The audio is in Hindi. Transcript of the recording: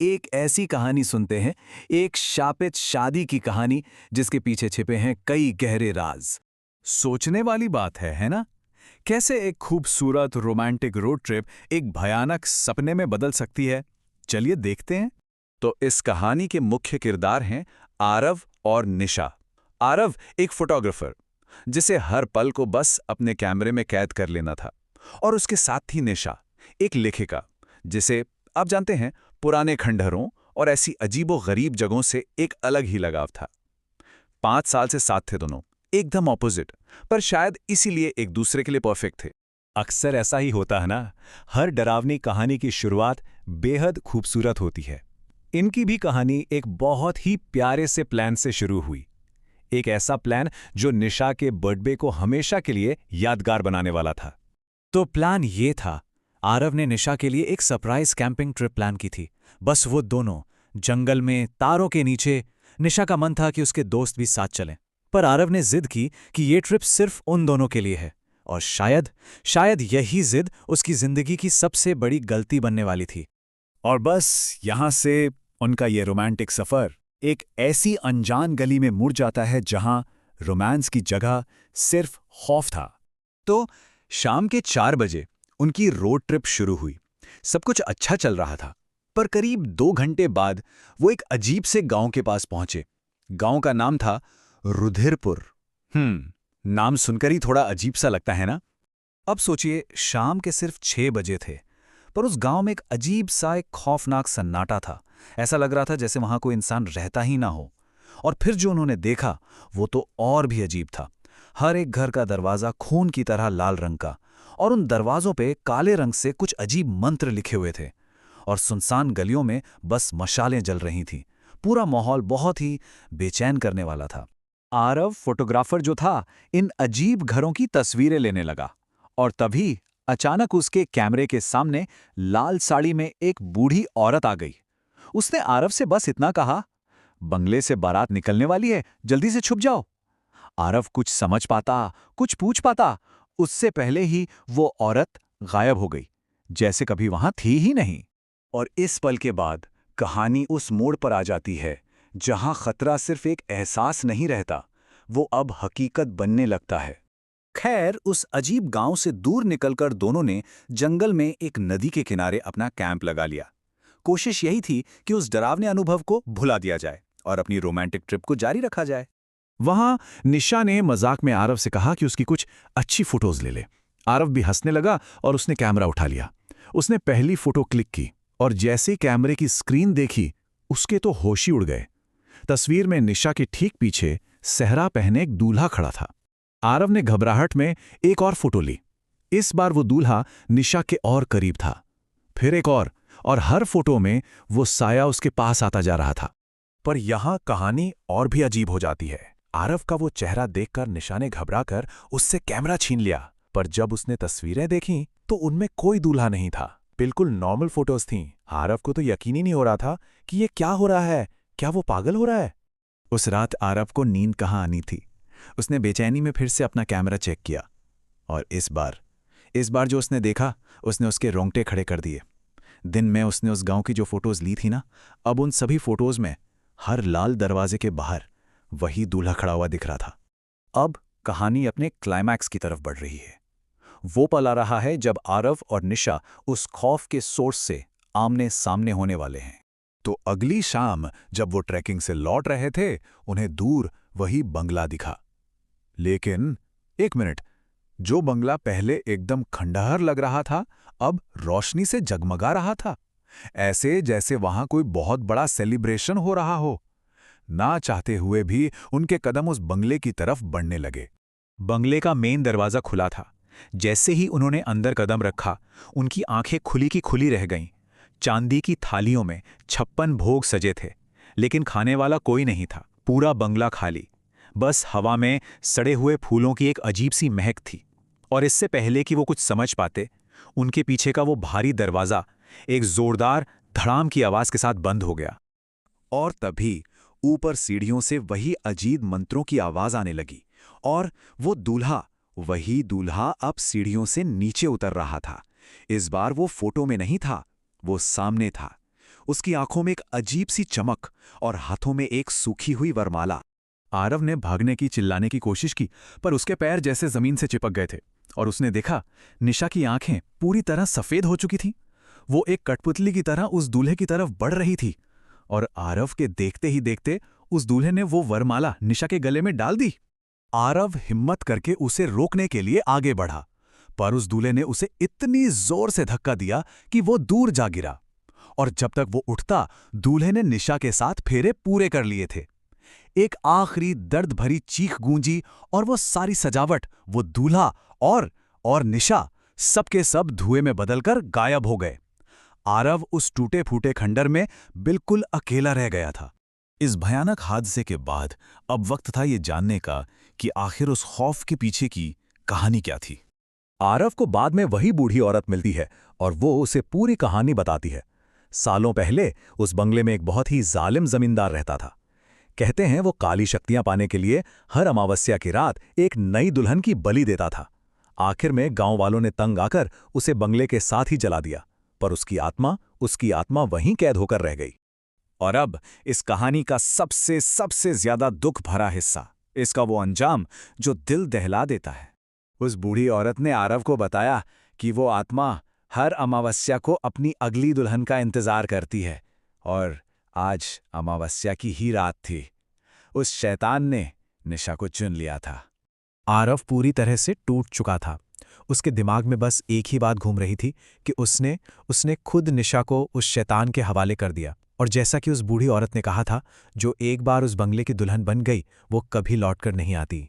एक ऐसी कहानी सुनते हैं, एक शापित शादी की कहानी जिसके पीछे छिपे हैं कई गहरे राज। सोचने वाली बात है ना? कैसे एक खूबसूरत रोमांटिक रोड ट्रिप एक भयानक सपने में बदल सकती है। चलिए देखते हैं। तो इस कहानी के मुख्य किरदार हैं आरव और निशा। आरव एक फोटोग्राफर जिसे हर पल को बस अपने कैमरे में कैद कर लेना था, और उसके साथ ही निशा एक लेखिका जिसे आप जानते हैं, पुराने खंडहरों और ऐसी अजीबो-गरीब जगहों से एक अलग ही लगाव था। 5 साल से साथ थे दोनों, एकदम ऑपोजिट, पर शायद इसीलिए एक दूसरे के लिए परफेक्ट थे। अक्सर ऐसा ही होता है ना। हर डरावनी कहानी की शुरुआत बेहद खूबसूरत होती है। इनकी भी कहानी एक बहुत ही प्यारे से प्लान से शुरू हुई। एक ऐसा प्लान जो निशा के बर्थडे को हमेशा के लिए यादगार बनाने वाला था। तो प्लान ये था, आरव ने निशा के लिए एक सरप्राइज कैंपिंग ट्रिप प्लान की थी। बस वो दोनों, जंगल में, तारों के नीचे। निशा का मन था कि उसके दोस्त भी साथ चलें, पर आरव ने जिद की कि ये ट्रिप सिर्फ उन दोनों के लिए है। और शायद यही जिद उसकी जिंदगी की सबसे बड़ी गलती बनने वाली थी। और बस यहां से उनका ये रोमांटिक सफर एक ऐसी अनजान गली में मुड़ जाता है जहां रोमांस की जगह सिर्फ खौफ था। तो शाम के 4 बजे उनकी रोड ट्रिप शुरू हुई। सब कुछ अच्छा चल रहा था, पर करीब 2 घंटे बाद वो एक अजीब से गांव के पास पहुंचे। गांव का नाम था रुधिरपुर। नाम सुनकर ही थोड़ा अजीब सा लगता है ना? अब सोचिए, शाम के सिर्फ 6 बजे थे, पर उस गांव में एक अजीब सा, एक खौफनाक सन्नाटा था। ऐसा लग रहा था जैसे वहां कोई इंसान रहता ही ना हो। और फिर जो उन्होंने देखा वो तो और भी अजीब था। हर एक घर का दरवाजा खून की तरह लाल रंग का, और उन दरवाजों पे काले रंग से कुछ अजीब मंत्र लिखे हुए थे। और सुनसान गलियों में बस मशालें जल रही थीं। पूरा माहौल बहुत ही बेचैन करने वाला था। आरव, फोटोग्राफर जो था, इन अजीब घरों की तस्वीरें लेने लगा, और तभी अचानक उसके कैमरे के सामने लाल साड़ी में एक बूढ़ी औरत आ गई। उसने आरव से बस इतना कहा, बंगले से बारात निकलने वाली है, जल्दी से छुप जाओ। आरव कुछ समझ पाता, कुछ पूछ पाता, उससे पहले ही वो औरत गायब हो गई, जैसे कभी वहां थी ही नहीं। और इस पल के बाद कहानी उस मोड़ पर आ जाती है जहां खतरा सिर्फ एक एहसास नहीं रहता, वो अब हकीकत बनने लगता है। खैर, उस अजीब गांव से दूर निकलकर दोनों ने जंगल में एक नदी के किनारे अपना कैंप लगा लिया। कोशिश यही थी कि उस डरावने अनुभव को भुला दिया जाए और अपनी रोमांटिक ट्रिप को जारी रखा जाए। वहां निशा ने मजाक में आरव से कहा कि उसकी कुछ अच्छी फोटोज ले ले। आरव भी हंसने लगा और उसने कैमरा उठा लिया। उसने पहली फोटो क्लिक की, और जैसे कैमरे की स्क्रीन देखी, उसके तो होश ही उड़ गए। तस्वीर में निशा के ठीक पीछे सेहरा पहने एक दूल्हा खड़ा था। आरव ने घबराहट में एक और फोटो ली। इस बार वो दूल्हा निशा के और करीब था। फिर एक और हर फोटो में वो साया उसके पास आता जा रहा था। पर यहां कहानी और भी अजीब हो जाती है। आरव का वो चेहरा देखकर निशा ने घबराकर उससे कैमरा छीन लिया, पर जब उसने तस्वीरें देखीं तो उनमें कोई दूल्हा नहीं था। बिल्कुल नॉर्मल फोटोज थीं। आरव को तो यकीन ही नहीं हो रहा था कि ये क्या हो रहा है। क्या वो पागल हो रहा है? उस रात आरव को नींद कहाँ आनी थी। उसने बेचैनी में फिर से अपना कैमरा चेक किया, और इस बार जो उसने देखा, उसने उसके रोंगटे खड़े कर दिए। दिन में उसने उस गांव की जो फोटोज ली थी ना, अब उन सभी फोटोज में हर लाल दरवाजे के बाहर वही दूल्हा खड़ा हुआ दिख रहा था। अब कहानी अपने क्लाइमैक्स की तरफ बढ़ रही है। वो पल आ रहा है जब आरव और निशा उस खौफ के सोर्स से आमने सामने होने वाले हैं। तो अगली शाम जब वो ट्रैकिंग से लौट रहे थे, उन्हें दूर वही बंगला दिखा। लेकिन एक मिनट, जो बंगला पहले एकदम खंडहर लग रहा था, अब रोशनी से जगमगा रहा था, ऐसे जैसे वहां कोई बहुत बड़ा सेलिब्रेशन हो रहा हो। ना चाहते हुए भी उनके कदम उस बंगले की तरफ बढ़ने लगे। बंगले का मेन दरवाजा खुला था। जैसे ही उन्होंने अंदर कदम रखा, उनकी आंखें खुली की खुली रह गईं। चांदी की थालियों में 56 भोग सजे थे, लेकिन खाने वाला कोई नहीं था। पूरा बंगला खाली, बस हवा में सड़े हुए फूलों की एक अजीब सी महक थी। और इससे पहले कि वो कुछ समझ पाते, उनके पीछे का वो भारी दरवाजा एक जोरदार धड़ाम की आवाज के साथ बंद हो गया। और तभी ऊपर सीढ़ियों से वही अजीब मंत्रों की आवाज आने लगी, और वही दूल्हा अब सीढ़ियों से नीचे उतर रहा था। इस बार वो फोटो में नहीं था, वो सामने था। उसकी आंखों में एक अजीब सी चमक और हाथों में एक सूखी हुई वरमाला। आरव ने भागने की चिल्लाने की कोशिश की, पर उसके पैर जैसे जमीन से चिपक गए थे और उसने देखा निशा की आंखें पूरी तरह सफेद हो चुकी थीं। वो एक कठपुतली की तरह उस दूल्हे की तरफ बढ़ रही थी और आरव के देखते ही देखते उस दूल्हे ने वो वरमाला निशा के गले में डाल दी। आरव हिम्मत करके उसे रोकने के लिए आगे बढ़ा, पर उस दूल्हे ने उसे इतनी जोर से धक्का दिया कि वो दूर जा गिरा। और जब तक वो उठता, दूल्हे ने निशा के साथ फेरे पूरे कर लिए थे। एक आखिरी दर्द भरी चीख गूंजी और वो सारी सजावट, वो दूल्हा और निशा सबके सब धुएं में बदलकर गायब हो गए। आरव उस टूटे फूटे खंडर में बिल्कुल अकेला रह गया था। इस भयानक हादसे के बाद अब वक्त था ये जानने का कि आखिर उस खौफ के पीछे की कहानी क्या थी। आरव को बाद में वही बूढ़ी औरत मिलती है और वो उसे पूरी कहानी बताती है। सालों पहले उस बंगले में एक बहुत ही जालिम जमींदार रहता था। कहते हैं वो काली शक्तियां पाने के लिए हर अमावस्या की रात एक नई दुल्हन की बलि देता था। आखिर में गांव वालों ने तंग आकर उसे बंगले के साथ ही जला दिया, पर उसकी आत्मा वहीं कैद होकर रह गई। और अब इस कहानी का सबसे ज्यादा दुख भरा हिस्सा, इसका वो अंजाम जो दिल दहला देता है। उस बूढ़ी औरत ने आरव को बताया कि वो आत्मा हर अमावस्या को अपनी अगली दुल्हन का इंतजार करती है, और आज अमावस्या की ही रात थी। उस शैतान ने निशा को चुन लिया था। आरव पूरी तरह से टूट चुका था। उसके दिमाग में बस एक ही बात घूम रही थी कि उसने खुद निशा को उस शैतान के हवाले कर दिया। और जैसा कि उस बूढ़ी औरत ने कहा था, जो एक बार उस बंगले की दुल्हन बन गई वो कभी लौटकर नहीं आती।